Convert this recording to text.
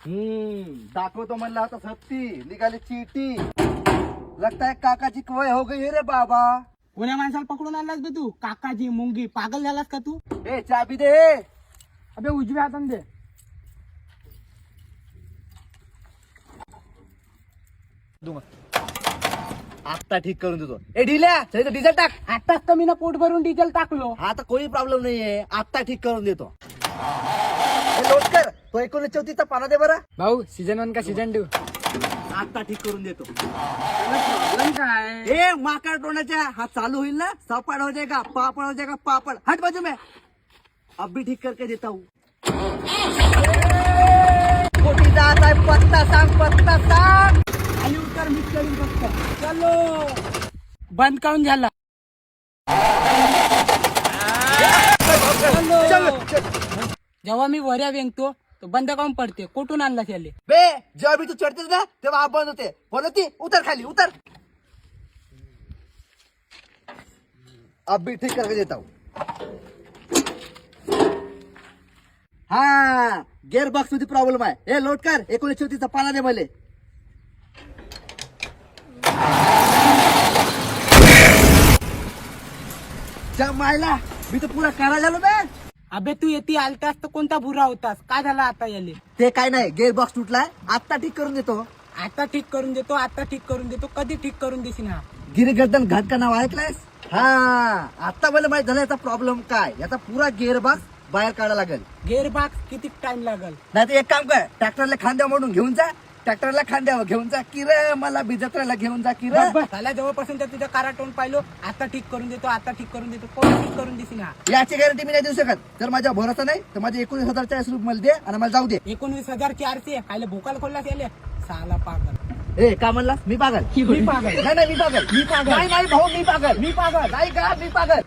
दाखवतो म्हणला होता सत्ती, निघाली चीटी. लगता है काकाची वय हो गई रे बाबा. कोण्या माणसाला पकडून आणलास बे तू? काकाजी मुंगी पागल झालास का तू? ए चाबी दे. अबे उजव्या हाताने दे. आता ठीक करून देतो. ए ढिल्या चल डिझेल टाक. आताच तर मी ना पोट भरून डिझेल टाकलो. हा तर कोणी प्रॉब्लेम नाहीये. आता ठीक करून देतो. लोट कर. तो 1934चा पाना दे बरं. भाऊ सीझन 1 का सीझन 2? आता ठीक करून देतो. प्रॉब्लेम काय? ए माकड तोंडाच्या हा चालू होईल ना. सपाट हो जाएगा, पापड़ हो जाएगा, पापड़. हट बाजू में. अब भी ठीक करके देता हूँ. कोटी जात आहे. पत्ता सांग, पत्ता सांग. आणि उतर मिक्स करून फक्त. चलो बंद काऊन झाला? जेव्हा मी वऱ्या वेंगतो तो बंद काऊन पडते? कुठून आणला त्याले? बे जेव्हा भी तू चढतेस ना तेव्हा आप बंद होते. बोलती उतर खाली उतर. अब भी ठीक करके देता हूँ. हा गिअर बॉक्स मध्ये प्रॉब्लेम आहे. हे लोड कर. 1934चा पाना दे मले. जमायला मी तर पुरा करा झालो बे. अबे तू येते आलतास तर कोणता बुरा होतास? काय झाला आता याले? ते काय नाही, गिअर बॉक्स तुटलाय. आता ठीक करून देतो. आता ठीक करून देतो, आता ठीक करून देतो. कधी ठीक करून देशील? हा गिरिगर्दन घाट का नाव ऐकलंयस? हा आता मला माहित झालं याचा प्रॉब्लेम काय. याचा पुरा गिअर बॉक्स बाहेर काढायला लागेल. गेअर बॉक्स किती टाइम लागल? नाही तर एक काम कर, ट्रॅक्टरला खांद्या मोडून घेऊन जा. ट्रॅक्टरला खांद्यावर घेऊन जा की रे. मला बिजत्राला घेऊन जा की रे. त्याला जवळपासून तर तुझ्या काराटोन पाहिलो. आता ठीक करून देतो, आता ठीक करून देतो. कोण ठीक करून देशील? हा याची गॅरंटी मी नाही देऊ शकत. जर माझ्या भरोसा नाही तर माझे 19,040 रुपये मला दे आणि मला जाऊ दे. 19,400 खायला भोकाल खोलला त्याले. साला पागल. ए का म्हणलास? मी पागल? मी पागल. नाही मी पागल. मी पागल. नाही भाऊ मी पागल. मी पागल. नाही का मी पागल.